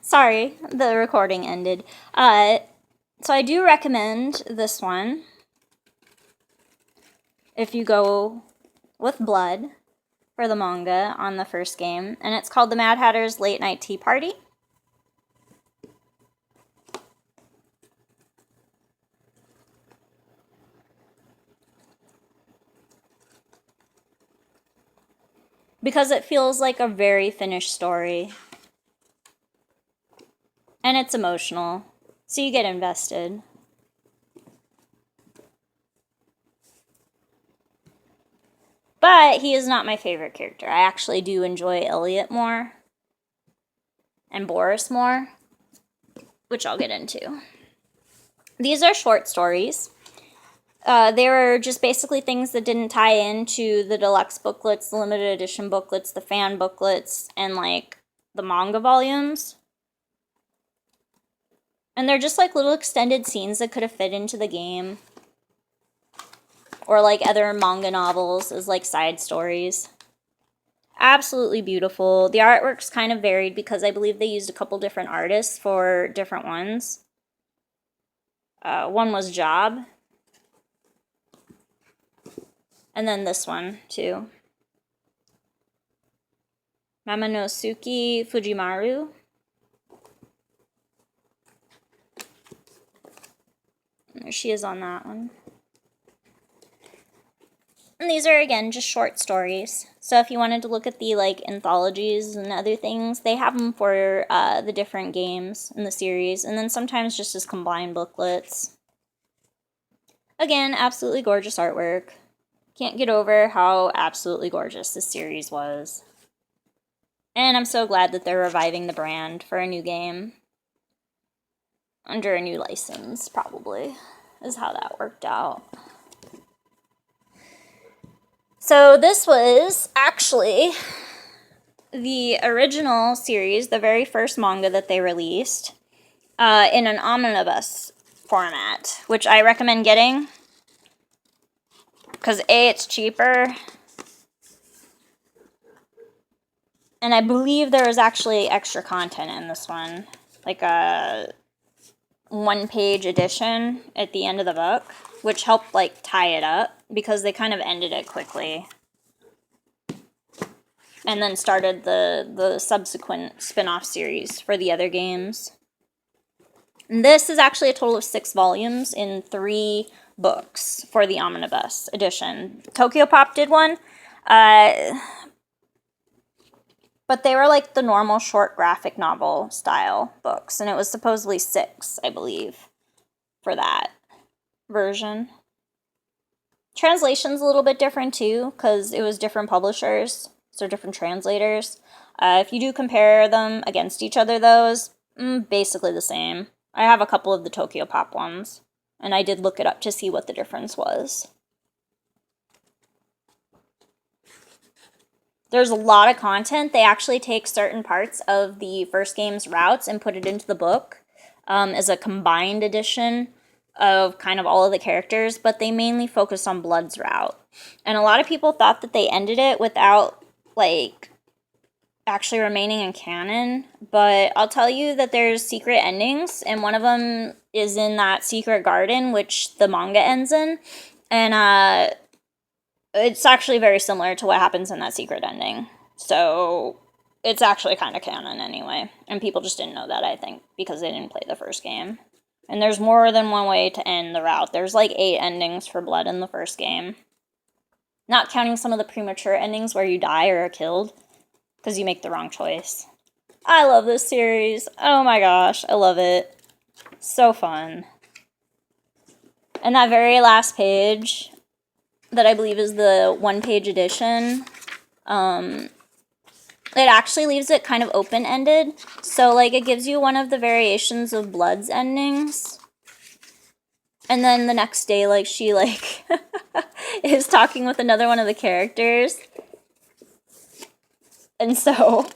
Sorry, the recording ended. So I do recommend this one if you go with blood for the manga on the first game, and it's called The Mad Hatter's Late Night Tea Party. Because it feels like a very finished story. And it's emotional, so you get invested. But he is not my favorite character. I actually do enjoy Elliot more and Boris more, which I'll get into. These are short stories. They were just basically things that didn't tie into the deluxe booklets, the limited edition booklets, the fan booklets, and like the manga volumes. And they're just like little extended scenes that could have fit into the game. Or like other manga novels as like side stories. Absolutely beautiful. The artwork's kind of varied because I believe they used a couple different artists for different ones. One was Job. And then this one, too. Mamanosuke Fujimaru. There she is on that one. And these are, again, just short stories. So if you wanted to look at the, like, anthologies and other things, they have them for the different games in the series. And then sometimes just as combined booklets. Again, absolutely gorgeous artwork. Can't get over how absolutely gorgeous this series was. And I'm so glad that they're reviving the brand for a new game. Under a new license, probably, is how that worked out. So this was actually the original series, the very first manga that they released, in an omnibus format, which I recommend getting. Because A, it's cheaper. And I believe there was actually extra content in this one. Like a one-page edition at the end of the book, which helped like tie it up because they kind of ended it quickly. And then started the subsequent spin-off series for the other games. And this is actually a total of 6 volumes in 3 books for the omnibus edition. Tokyo Pop did one. But they were like the normal short graphic novel style books. And it was supposedly 6, I believe, for that version. Translation's a little bit different too, because it was different publishers, so different translators. If you do compare them against each other, those, basically the same. I have a couple of the Tokyo Pop ones, and I did look it up to see what the difference was. There's a lot of content. They actually take certain parts of the first game's routes and put it into the book as a combined edition of kind of all of the characters, but they mainly focus on Blood's route. And a lot of people thought that they ended it without, like, actually remaining in canon, but I'll tell you that there's secret endings, and one of them is in that secret garden, which the manga ends in, and it's actually very similar to what happens in that secret ending. So it's actually kind of canon anyway, and people just didn't know that, I think, because they didn't play the first game. And there's more than one way to end the route. There's like 8 endings for Blood in the first game. Not counting some of the premature endings where you die or are killed because you make the wrong choice. I love this series. Oh my gosh, I love it. So fun. And that very last page, that I believe is the 1-page edition, it actually leaves it kind of open-ended. So, like, it gives you one of the variations of Blood's endings. And then the next day, like, she, like, is talking with another one of the characters. And so,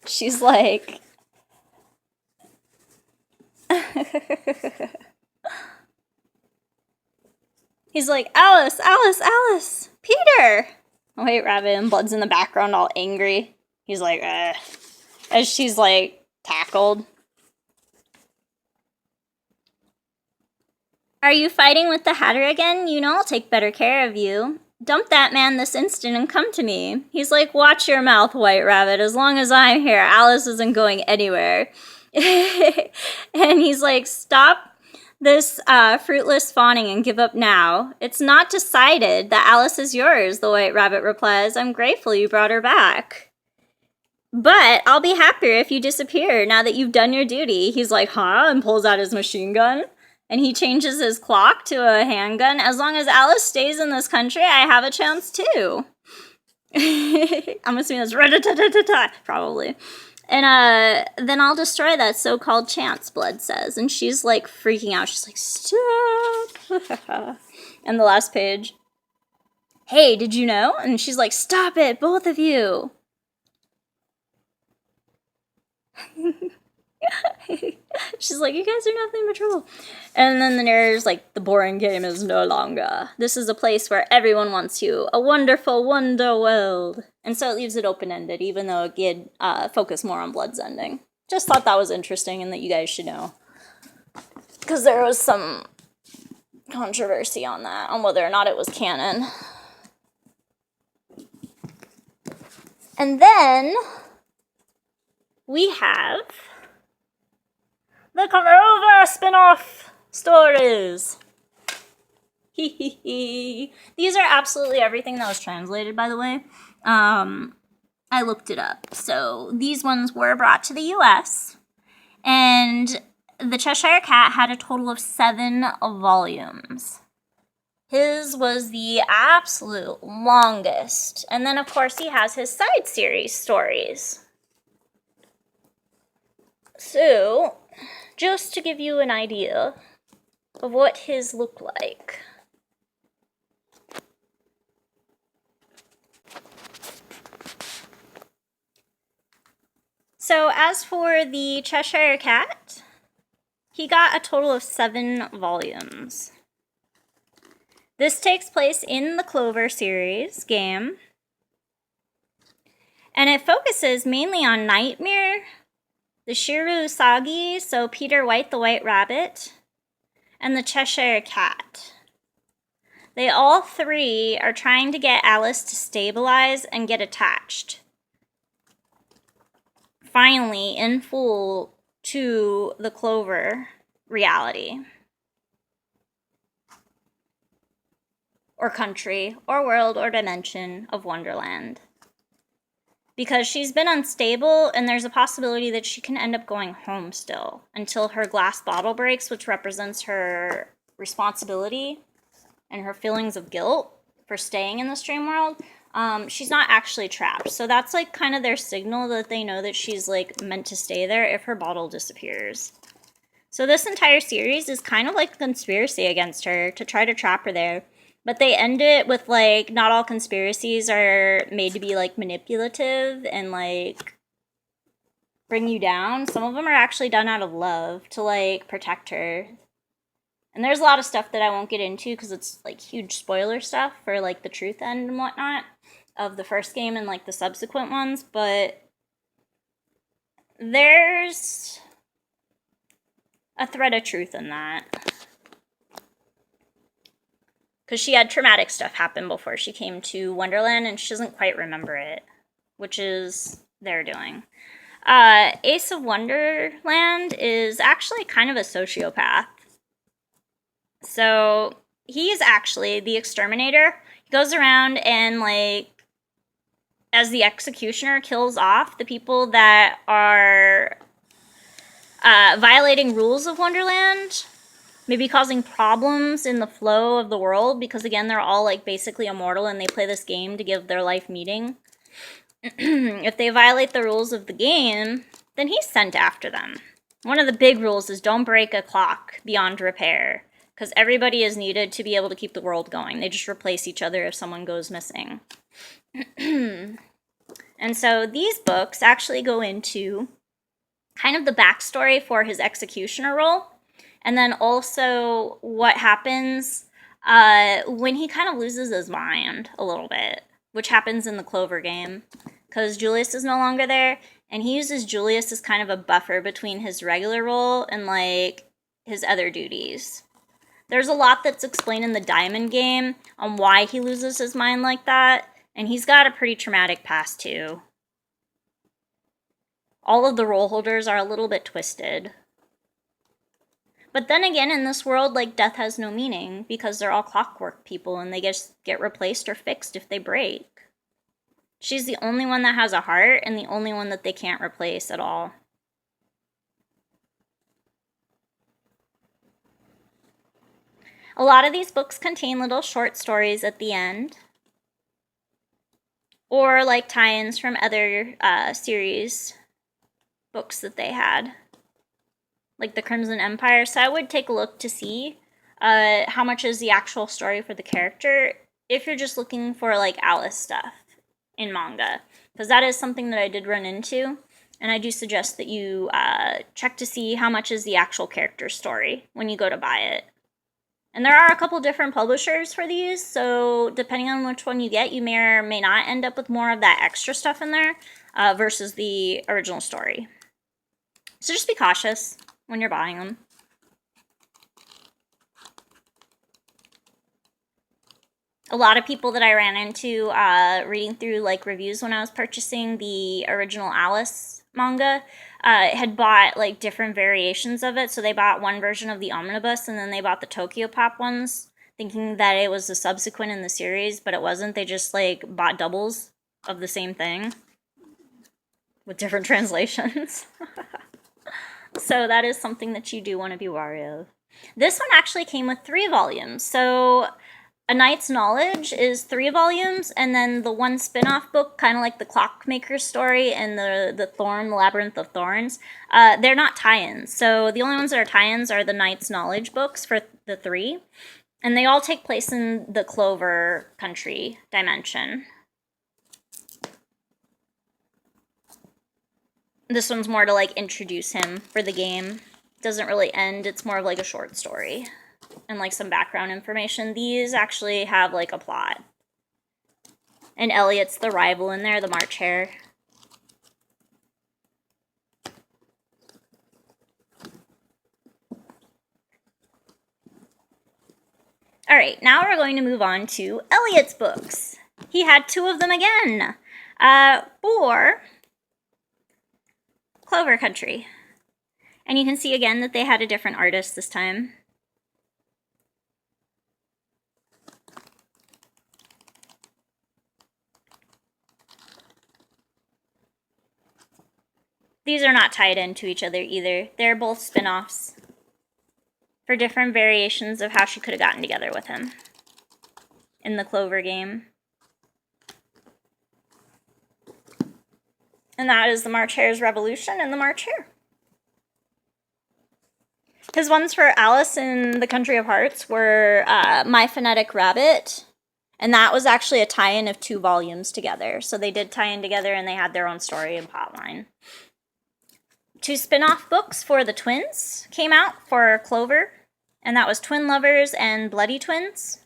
she's like... He's like, Alice, Alice, Alice, Peter! Oh, wait, Rabbit, and Blood's in the background all angry. He's like, as she's, like, cackled. Are you fighting with the Hatter again? You know I'll take better care of you. Dump that man this instant and come to me. He's like, watch your mouth, White Rabbit. As long as I'm here, Alice isn't going anywhere. And he's like, stop this fruitless fawning and give up now. It's not decided that Alice is yours, the White Rabbit replies. I'm grateful you brought her back. But I'll be happier if you disappear now that you've done your duty. He's like, huh? And pulls out his machine gun. And he changes his clock to a handgun. As long as Alice stays in this country, I have a chance too. I'm assuming that's rat-a-tat-tat-tat, probably. And then I'll destroy that so-called chance, Blood says. And she's like freaking out. She's like, stop. And the last page. Hey, did you know? And she's like, stop it, both of you. She's like, you guys are nothing but trouble. And then the narrator's like, the boring game is no longer. This is a place where everyone wants you. A wonderful wonder world. And so it leaves it open-ended, even though it did focus more on Blood's ending. Just thought that was interesting and that you guys should know. Because there was some controversy on that, on whether or not it was canon. And then we have the Clover spin-off stories. These are absolutely everything that was translated, by the way. I looked it up. So these ones were brought to the US, and the Cheshire Cat had a total of 7 volumes. His was the absolute longest. And then, of course, he has his side series stories. So, just to give you an idea of what his look like. So, as for the Cheshire Cat, he got a total of 7 volumes. This takes place in the Clover series game, and it focuses mainly on Nightmare, the Shiru Sagi, so Peter White the White Rabbit, and the Cheshire Cat. They all 3 are trying to get Alice to stabilize and get attached, finally, in full, to the Clover reality. Or country, or world, or dimension of Wonderland. Because she's been unstable, and there's a possibility that she can end up going home still, until her glass bottle breaks, which represents her responsibility and her feelings of guilt for staying in this dream world. She's not actually trapped. So that's like kind of their signal that they know that she's like meant to stay there if her bottle disappears. So this entire series is kind of like a conspiracy against her to try to trap her there. But they end it with, like, not all conspiracies are made to be, like, manipulative and, like, bring you down. Some of them are actually done out of love to, like, protect her. And there's a lot of stuff that I won't get into because it's, like, huge spoiler stuff for, like, the truth end and whatnot of the first game and, like, the subsequent ones. But there's a thread of truth in that. Because she had traumatic stuff happen before she came to Wonderland, and she doesn't quite remember it, which is their doing. Ace of Wonderland is actually kind of a sociopath. So he's actually the exterminator. He goes around and, like, as the executioner, kills off the people that are violating rules of Wonderland. Maybe causing problems in the flow of the world, because again, they're all like basically immortal and they play this game to give their life meaning. If they violate the rules of the game, then he's sent after them. One of the big rules is don't break a clock beyond repair, because everybody is needed to be able to keep the world going. They just replace each other if someone goes missing. And so these books actually go into kind of the backstory for his executioner role. And then also what happens when he kind of loses his mind a little bit, which happens in the Clover game, because Julius is no longer there, And he uses Julius as kind of a buffer between his regular role and, like, his other duties. There's a lot that's explained in the Diamond game on why he loses his mind like that, and he's got a pretty traumatic past, too. All of the role holders are a little bit twisted. But then again, in this world, like, death has no meaning because they're all clockwork people and they just get replaced or fixed if they break. She's the only one that has a heart and the only one that they can't replace at all. A lot of these books contain little short stories at the end, or like tie-ins from other series books that they had, like the Crimson Empire. So I would take a look to see how much is the actual story for the character if you're just looking for like Alice stuff in manga, because that is something that I did run into, and I do suggest that you check to see how much is the actual character story when you go to buy it. And there are a couple different publishers for these, so depending on which one you get, you may or may not end up with more of that extra stuff in there versus the original story. So just be cautious when you're buying them. A lot of people that I ran into reading through like reviews when I was purchasing the original Alice manga had bought like different variations of it. So they bought one version of the omnibus and then they bought the Tokyo Pop ones, thinking that it was the subsequent in the series, but it wasn't. They just like bought doubles of the same thing with different translations. So that is something that you do want to be wary of. This one actually came with 3 volumes. So A Knight's Knowledge is 3 volumes, and then the one spin-off book, kind of like the Clockmaker's story and the Labyrinth of Thorns, they're not tie-ins. So the only ones that are tie-ins are the Knight's Knowledge books for the 3, and they all take place in the Clover Country dimension. This one's more to like introduce him for the game. Doesn't really end, it's more of like a short story and like some background information. These actually have like a plot. And Elliot's the rival in there, the March Hare. Alright, now we're going to move on to Elliot's books. He had 2 of them again. For Clover Country. And you can see again that they had a different artist this time. These are not tied into each other either. They're both spin-offs for different variations of how she could have gotten together with him in the Clover game. And that is the March Hare's Revolution and the March Hare. His ones for Alice in the Country of Hearts were My Phonetic Rabbit, and that was actually a tie-in of 2 volumes together. So they did tie in together and they had their own story and plotline. 2 spin-off books for the twins came out for Clover, and that was Twin Lovers and Bloody Twins.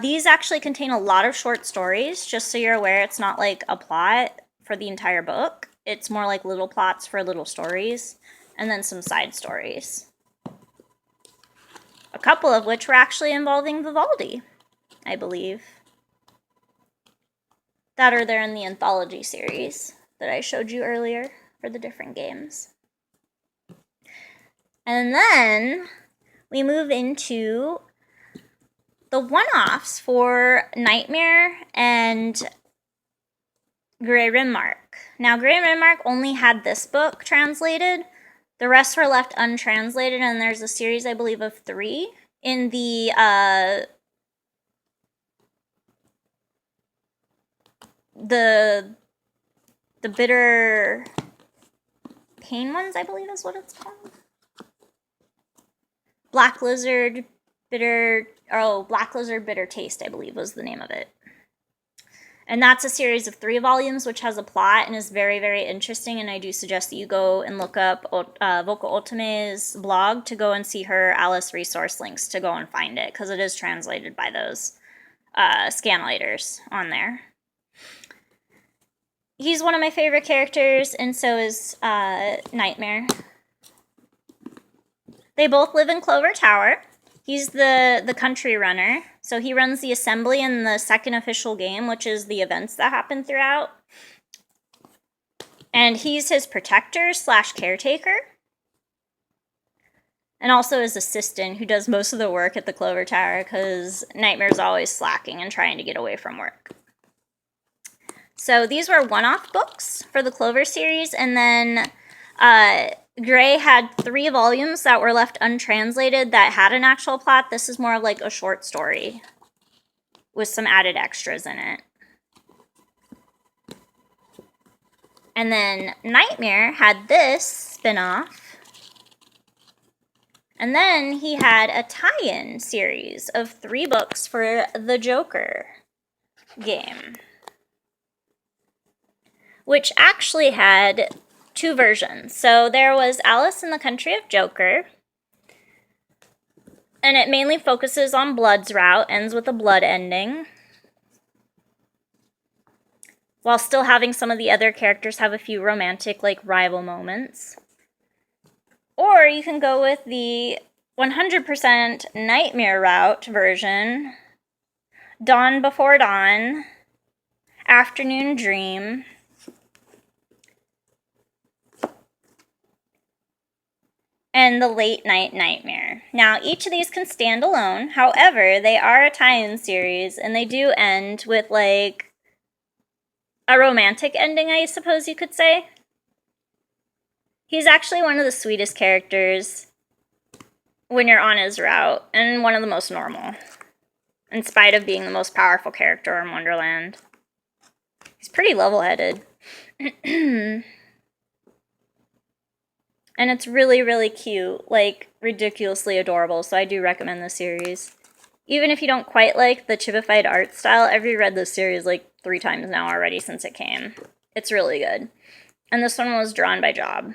These actually contain a lot of short stories, just so you're aware it's not like a plot for the entire book. It's more like little plots for little stories, and then some side stories. A couple of which were actually involving Vivaldi, I believe. That or they're in the anthology series that I showed you earlier for the different games. And then we move into the one-offs for Nightmare and Grey Rimmark. Now, Grey Rimmark only had this book translated. The rest were left untranslated, and there's a series, I believe, of 3 in the Bitter Pain ones, I believe is what it's called. Black Lizard Bitter Taste, I believe was the name of it. And that's a series of 3 volumes, which has a plot and is very, very interesting. And I do suggest that you go and look up Vocal Ultime's blog to go and see her Alice resource links to go and find it, because it is translated by those scanlators on there. he's one of my favorite characters, and so is Nightmare. They both live in Clover Tower. He's the country runner, so he runs the assembly in the second official game, which is the events that happen throughout. And he's his protector / caretaker. And also his assistant, who does most of the work at the Clover Tower, because Nightmare's always slacking and trying to get away from work. So these were one-off books for the Clover series, and then Gray had 3 volumes that were left untranslated that had an actual plot. This is more of like a short story with some added extras in it. And then Nightmare had this spin-off. And then he had a tie-in series of 3 books for the Joker game, which actually had 2 versions. So there was Alice in the Country of Joker, and it mainly focuses on Blood's route, ends with a blood ending, while still having some of the other characters have a few romantic, like, rival moments. Or you can go with the 100% Nightmare route version, Dawn Before Dawn, Afternoon Dream, and the Late Night Nightmare. Now, each of these can stand alone. However, they are a tie-in series, and they do end with, like, a romantic ending, I suppose you could say. He's actually one of the sweetest characters when you're on his route, and one of the most normal, in spite of being the most powerful character in Wonderland. He's pretty level-headed. And it's really, really cute, like, ridiculously adorable, so I do recommend this series. Even if you don't quite like the chibified art style, I've reread this series like 3 times now already since it came. It's really good. And this one was drawn by Job.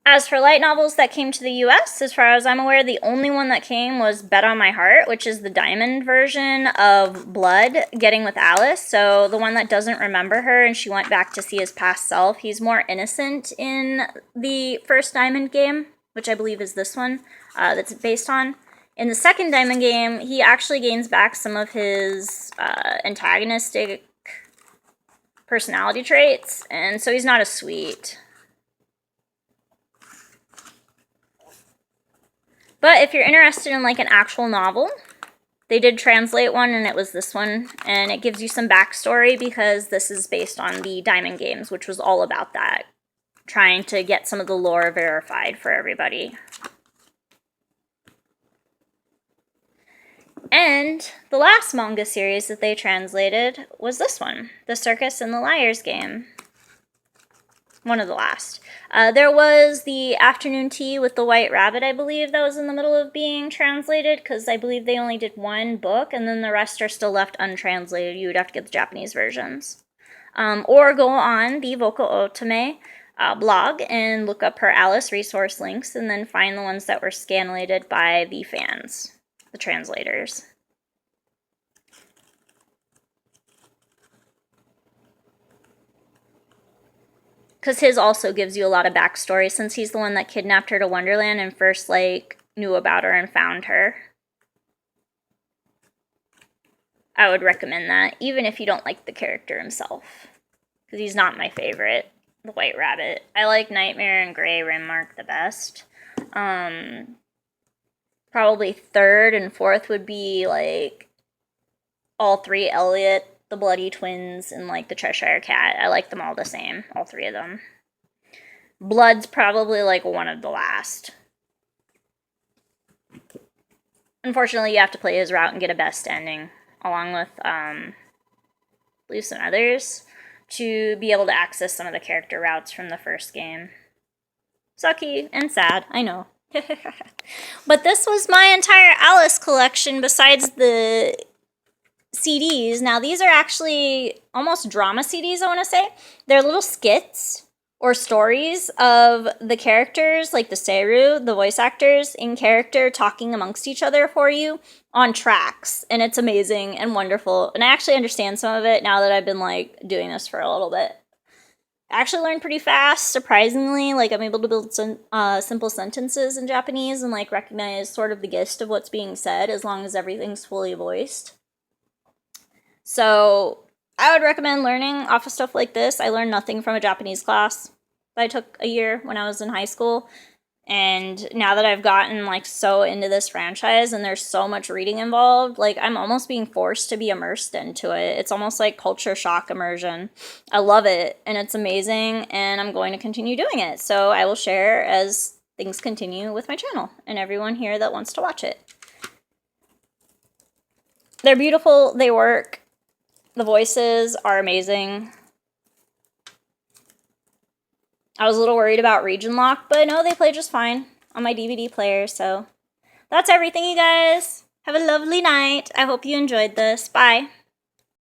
As for light novels that came to the US, as far as I'm aware, the only one that came was Bet on My Heart, which is the diamond version of Blood, Getting with Alice. So the one that doesn't remember her and she went back to see his past self. He's more innocent in the first Diamond game, which I believe is this one that's based on. In the second Diamond game, he actually gains back some of his antagonistic personality traits, and so he's not as sweet. But if you're interested in like an actual novel, they did translate one, and it was this one, and it gives you some backstory because this is based on the Diamond games, which was all about that, trying to get some of the lore verified for everybody. And the last manga series that they translated was this one, The Circus and the Liars game. One of the last. There was the Afternoon Tea with the White Rabbit, I believe, that was in the middle of being translated, because I believe they only did 1 book, and then the rest are still left untranslated. You would have to get the Japanese versions. Or go on the Vocal Otome blog and look up her Alice resource links, and then find the ones that were scanlated by the fans, the translators. Because his also gives you a lot of backstory, since he's the one that kidnapped her to Wonderland and first, like, knew about her and found her. I would recommend that, even if you don't like the character himself. Because he's not my favorite, the White Rabbit. I like Nightmare and Gray Rimmark the best. Probably 3rd and 4th would be, like, all 3 Elliot, the Bloody Twins, and like the Cheshire Cat. I like them all the same, all 3 of them. Blood's probably like one of the last. Unfortunately, you have to play his route and get a best ending, along with, I believe, some others, to be able to access some of the character routes from the first game. Sucky and sad, I know. But this was my entire Alice collection besides the CDs. Now, these are actually almost drama CDs, I want to say. They're little skits or stories of the characters, like the Seiru, the voice actors in character talking amongst each other for you on tracks. And it's amazing and wonderful. And I actually understand some of it now that I've been like doing this for a little bit. I actually learned pretty fast, surprisingly. Like, I'm able to build simple sentences in Japanese and like recognize sort of the gist of what's being said as long as everything's fully voiced. So I would recommend learning off of stuff like this. I learned nothing from a Japanese class that I took a year when I was in high school. And now that I've gotten like so into this franchise and there's so much reading involved, like I'm almost being forced to be immersed into it. It's almost like culture shock immersion. I love it and it's amazing and I'm going to continue doing it. So I will share as things continue with my channel and everyone here that wants to watch it. They're beautiful, they work. The voices are amazing. I was a little worried about region lock, but no, they play just fine on my DVD player. So that's everything, you guys. Have a lovely night. I hope you enjoyed this. Bye.